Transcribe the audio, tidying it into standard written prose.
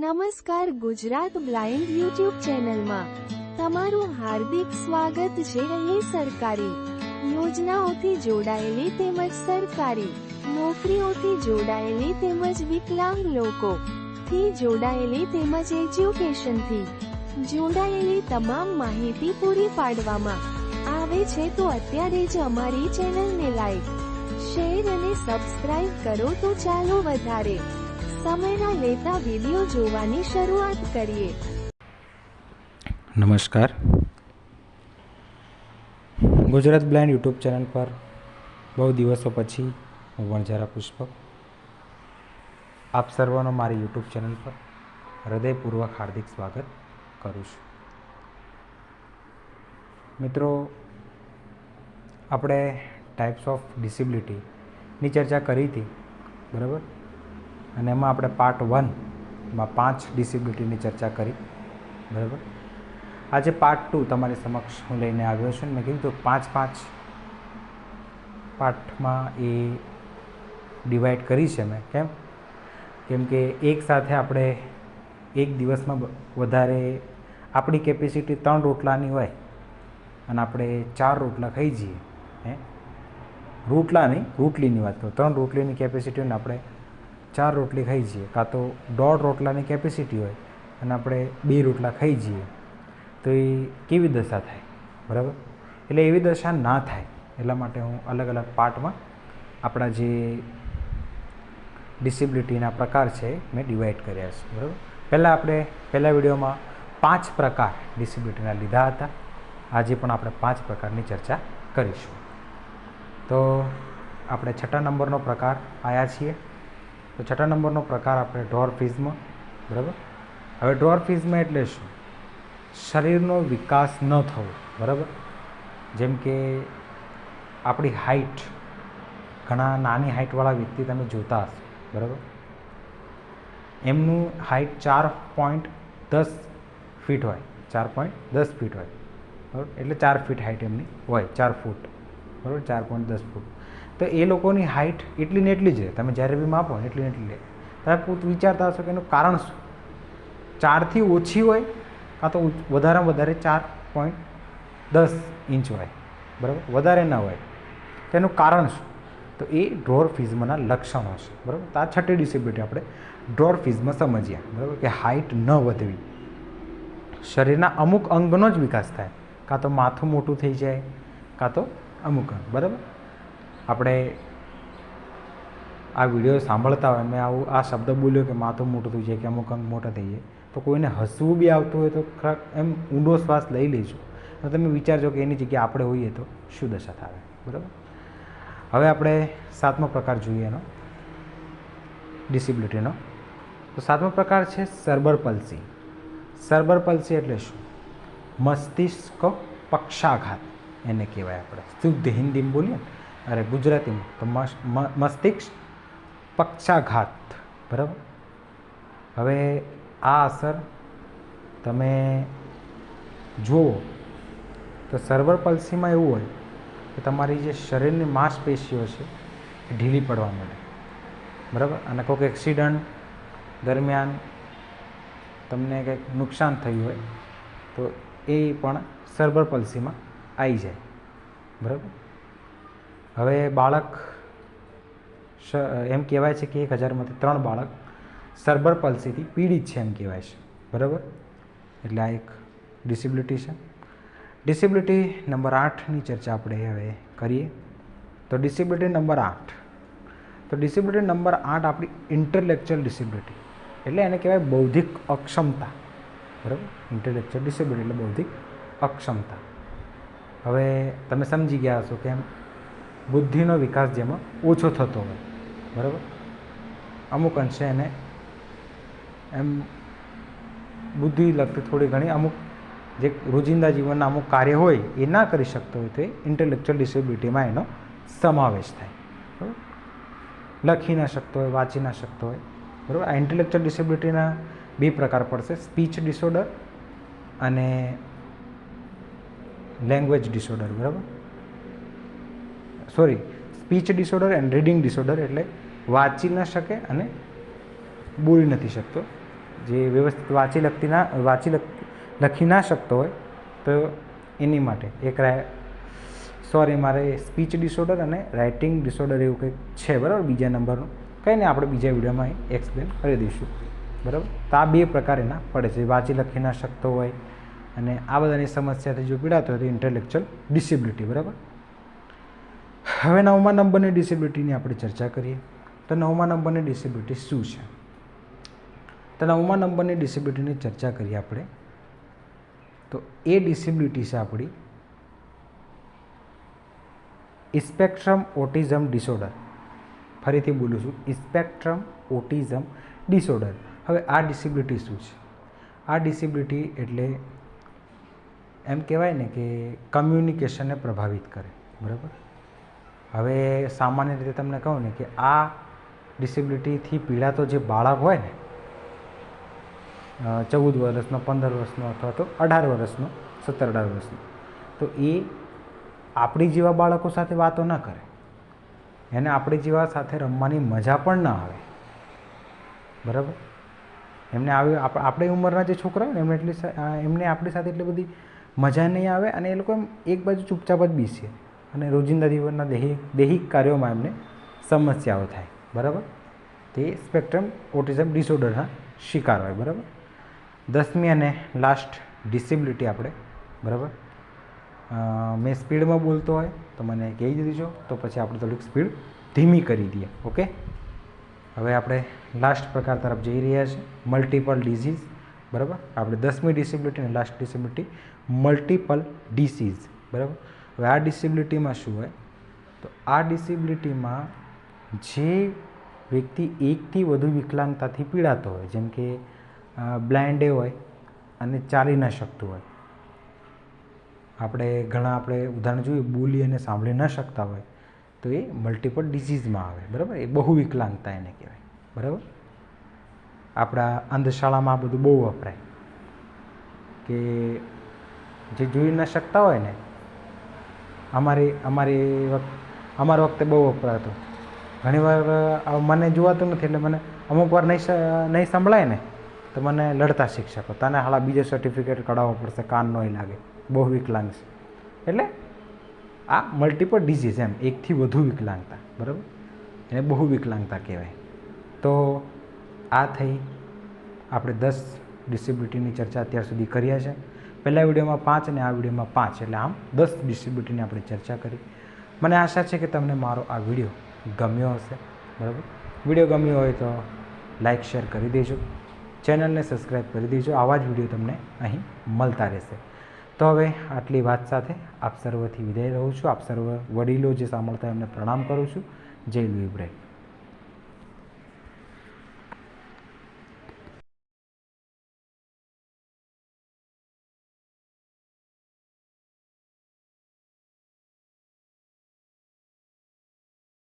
નમસ્કાર Gujarat blind YouTube ચેનલમાં તમારું હાર્દિક સ્વાગત છે। અહીં સરકારી યોજનાઓથી જોડાયેલી તેમજ સરકારી નોકરીઓથી જોડાયેલી તેમજ વિકલાંગ લોકોથી જોડાયેલી તેમજ એજ્યુકેશનથી જોડાયેલી તમામ માહિતી પૂરી પાડવામાં આવે છે। તો અત્યારે જ અમારી ચેનલને લાઈક, શેર અને સબસ્ક્રાઇબ કરો। તો ચાલો વધારે સમયના લેતા વિડિયો જોવાની શરૂઆત કરીએ। નમસ્કાર, ગુજરાત બ્લાઇન્ડ યુટ્યુબ ચેનલ પર બહુ દિવસો પછી હું વણઝારા પુષ્પક આપ સર્વનો મારી યુટ્યુબ ચેનલ પર હૃદયપૂર્વક હાર્દિક સ્વાગત કરું છું। મિત્રો, આપણે ટાઈપ્સ ઓફ ડિસેબિલિટીની ચર્ચા કરી હતી, બરાબર? અને એમાં આપણે પાર્ટ 1માં 5 ડિસેબિલિટીની ચર્ચા કરી, બરાબર? આજે પાર્ટ 2 તમારી સમક્ષ હું લઈને આવ્યો છું। મેં કીધું 5 પાર્ટમાં એ ડિવાઈડ કરી છે મેં। કેમ કે એક સાથે આપણે એક દિવસમાં વધારે આપણી કેપેસિટી 3 રોટલાની હોય અને આપણે 4 રોટલા ખાઈ જઈએ, રોટલા નહીં, રોટલીની વાત કરું, 3 રોટલીની કેપેસિટી હોય ને આપણે 4 રોટલી ખાઈ જઈએ, કાં તો 1.5 રોટલાની કેપેસિટી હોય અને આપણે 2 રોટલા ખાઈ જઈએ, તો એ કેવી દશા થાય, બરાબર? એટલે એવી દશા ના થાય એટલા માટે હું અલગ અલગ પાર્ટમાં આપણા જે ડિસેબિલિટીના પ્રકાર છે મેં ડિવાઈડ કર્યા છે, બરાબર? પહેલા વિડીયોમાં 5 પ્રકાર ડિસેબિલિટીના લીધા હતા। આજે પણ આપણે 5 પ્રકારની ચર્ચા કરીશું। તો આપણે 6 નંબરનો પ્રકાર આવ્યા છીએ। તો 6 નંબરનો પ્રકાર આપણે ડ્વોર્ફિઝમ, બરાબર? હવે ડ્વોર્ફિઝમ એટલે શું? શરીરનો વિકાસ ન થવો, બરાબર? જેમ કે આપણી હાઇટ, ઘણા નાની હાઇટવાળા વ્યક્તિ તમે જોતા હશો, બરાબર? એમનું હાઇટ 4.10 ફીટ હોય, 4.10 ફીટ હોય, બરાબર? એટલે 4 ફીટ હાઇટ એમની હોય, 4 ફૂટ, બરાબર? 4.10 ફૂટ। તો એ લોકોની હાઇટ એટલી ને એટલી જ રહે, તમે જ્યારે બી માપો ને એટલી ને એટલી રહે। તમે વિચારતા હશો કે એનું કારણ શું? 4થી ઓછી હોય કાં તો વધારેમાં વધારે 4.10 ઇંચ હોય, બરાબર? વધારે ના હોય, તો એનું કારણ શું? તો એ ડ્વોર્ફિઝમના લક્ષણો છે, બરાબર? તો આ 6ઠ્ઠી ડિસેબિલિટી આપણે ડ્વોર્ફિઝમ સમજ્યા, બરાબર? કે હાઇટ ન વધવી, શરીરના અમુક અંગનો જ વિકાસ થાય, કાં તો માથું મોટું થઈ જાય, કાં તો અમુક અંગ, બરાબર? આપણે આ વિડીયો સાંભળતા હોય, મેં આ શબ્દ બોલ્યો કે માથું મોટું થઈ જાય કે અમુક અંગ મોટા થઈ જાય, તો કોઈને હસવું બી આવતું હોય તો ખરા એમ ઊંડો શ્વાસ લઈ લેજો, તો તમે વિચારજો કે એની જગ્યાએ આપણે હોઈએ તો શું દશા થાય, બરાબર? હવે આપણે 7મો પ્રકાર જોઈએ એનો ડિસેબિલિટીનો। તો 7મો પ્રકાર છે સર્બર પલ્સી। સર્બર પલ્સી એટલે શું? મસ્તિષ્ક પક્ષાઘાત એને કહેવાય। આપણે શુદ્ધ હિન્દીમાં બોલીએ ને, અરે ગુજરાતીમાં તો મસ્તિષ્ક પક્ષાઘાત, બરાબર? હવે આ અસર તમે જુઓ તો સર્બર પલ્સીમાં એવું હોય કે તમારી જે શરીરની માંસપેશીઓ છે એ ઢીલી પડવા માંડે, બરાબર? અને કોઈક એક્સિડન્ટ દરમિયાન તમને કંઈક નુકસાન થયું હોય તો એ પણ સર્બર પલ્સીમાં આવી જાય, બરાબર? હવે બાળક એમ કહેવાય છે કે 1000માંથી 3 બાળક સર્બર પલ્સીથી પીડિત છે એમ કહેવાય છે, બરાબર? એટલે આ એક ડિસેબિલિટી છે। ડિસેબિલિટી નંબર 8ની ચર્ચા આપણે હવે કરીએ। તો ડિસેબિલિટી નંબર 8, તો ડિસેબિલિટી નંબર 8 આપણી ઇન્ટેલેક્ચ્યુઅલ ડિસેબિલિટી, એટલે એને કહેવાય બૌદ્ધિક અક્ષમતા, બરાબર? ઇન્ટેલેક્ચ્યુઅલ ડિસેબિલિટી એટલે બૌદ્ધિક અક્ષમતા। હવે તમે સમજી ગયા હશો કે એમ બુદ્ધિનો વિકાસ જેમાં ઓછો થતો હોય, બરાબર? અમુક અંશે એને એમ બુદ્ધિ લગતી થોડી ઘણી અમુક જે રોજિંદા જીવનના અમુક કાર્ય હોય એ ના કરી શકતો હોય તો એ ઇન્ટેલેક્ચ્યુઅલ ડિસેબિલિટીમાં એનો સમાવેશ થાય, બરાબર? લખી ના શકતો હોય, વાંચી ના શકતો હોય, બરાબર? આ ઇન્ટેલેક્ચ્યુઅલ ડિસેબિલિટીના 2 પ્રકાર પડશે, સ્પીચ ડિસઓર્ડર અને લેંગ્વેજ ડિસઓર્ડર, બરાબર? Speech disorder and reading disorder એટલે વાંચી ન શકે અને બોલી નથી શકતો, જે વ્યવસ્થિત લખી ના શકતો હોય તો એની માટે એક મારે સ્પીચ ડિસઓર્ડર અને રાઇટિંગ ડિસઓર્ડર એવું કંઈક છે, બરાબર, બીજા નંબરનું. કંઈ નહીં, આપણે બીજા વિડીયોમાં એક્સપ્લેન કરી દઈશું, બરાબર. તો આ 2 પ્રકાર એના પડે છે, વાંચી લખી ના શકતો હોય અને આ બધાની સમસ્યાથી જો પીડાતો હોય તો ઇન્ટેલેક્ચ્યુઅલ ડિસેબિલિટી, બરાબર. હવે 9મા નંબરની ડિસેબિલિટીની આપણે ચર્ચા કરીએ. તો 9મા નંબરની ડિસેબિલિટી શું છે? તો 9મા નંબરની ડિસેબિલિટીની ચર્ચા કરીએ આપણે. તો એ ડિસેબિલિટી છે આપણી સ્પેક્ટ્રમ ઓટિઝમ ડિસઓર્ડર. ફરીથી બોલું છું, સ્પેક્ટ્રમ ઓટિઝમ ડિસઓર્ડર. હવે આ ડિસેબિલિટી શું છે? આ ડિસેબિલિટી એટલે એમ કહેવાય ને કે કમ્યુનિકેશનને પ્રભાવિત કરે, બરાબર. હવે સામાન્ય રીતે તમને કહું ને કે આ ડિસેબિલિટીથી પીડાતો જે બાળક હોય ને, 14 વર્ષનો, 15 વર્ષનો અથવા તો 18 વર્ષનો, 17-18 વર્ષનો, તો એ આપણી જેવા બાળકો સાથે વાતો ન કરે, એને આપણી જેવા સાથે રમવાની મજા પણ ન આવે, બરાબર. એમને આપણી ઉંમરના જે છોકરા હોય ને એમને આપણી સાથે એટલી બધી મજા નહીં આવે અને એ લોકો એમ એક બાજુ ચૂપચાપ જ બેસે અને રોજિંદા જીવનના દૈહિક કાર્યોમાં એમને સમસ્યાઓ થાય, બરાબર. તે સ્પેક્ટ્રમ ઓટિઝમ ડિસઓર્ડરના શિકાર હોય, બરાબર. 10મી અને લાસ્ટ ડિસેબિલિટી આપણે, બરાબર. મેં સ્પીડમાં બોલતો હોય તો મને કહી દીધો, તો પછી આપણે થોડીક સ્પીડ ધીમી કરી દઈએ, ઓકે. હવે આપણે લાસ્ટ પ્રકાર તરફ જઈ રહ્યા છીએ, મલ્ટિપલ ડિઝીઝ, બરાબર. આપણે 10મી ડિસેબિલિટી અને લાસ્ટ ડિસેબિલિટી મલ્ટિપલ ડિસીઝ, બરાબર. હવે આ ડિસેબિલિટીમાં શું હોય? તો આ ડિસેબિલિટીમાં જે વ્યક્તિ એકથી વધુ વિકલાંગતાથી પીડાતો હોય, જેમ કે બ્લાઇન્ડે હોય અને ચાલી ન શકતું હોય, આપણે ઉદાહરણ જોઈએ, બોલી અને સાંભળી ન શકતા હોય, તો એ મલ્ટિપલ ડિઝીઝમાં આવે, બરાબર. એ બહુ વિકલાંગતા એને કહેવાય, બરાબર. આપણા અંધશાળામાં આ બધું બહુ વપરાય કે જે જોઈ ન શકતા હોય ને, અમારા વખતે બહુ વપરાતો. ઘણીવાર મને જોવાતું નથી એટલે મને અમુક વાર નહીં સંભળાય ને તો મને લડતા શિક્ષકો, તને હાલા બીજો સર્ટિફિકેટ કઢાવવો પડશે, કાન નહીં લાગે, બહુ વિકલાંગ છે. એટલે આ મલ્ટિપલ ડિઝીઝ, એમ એકથી વધુ વિકલાંગતા, બરાબર, એને બહુ વિકલાંગતા કહેવાય. તો આ થઈ આપણે 10 ડિસેબિલિટીની ચર્ચા અત્યાર સુધી કર્યા છે. પહેલા વિડીયોમાં 5 અને આ વિડીયોમાં 5, એટલે આમ 10 ડિસેબિલિટીની આપણે ચર્ચા કરી. મને આશા છે કે તમને મારો આ વિડીયો ગમ્યો હશે, બરાબર. વિડીયો ગમ્યો હોય તો લાઇક શેર કરી દેજો, ચેનલને સબસ્ક્રાઈબ કરી દેજો. આવા જ વિડીયો તમને અહીં મળતા રહેશે. તો હવે આટલી વાત સાથે આપ સર્વથી વિદાય રહું છું. આપ સર્વ વડીલો જે સાંભળતા એમને પ્રણામ કરું છું. જય લુઈ બ્રેડ.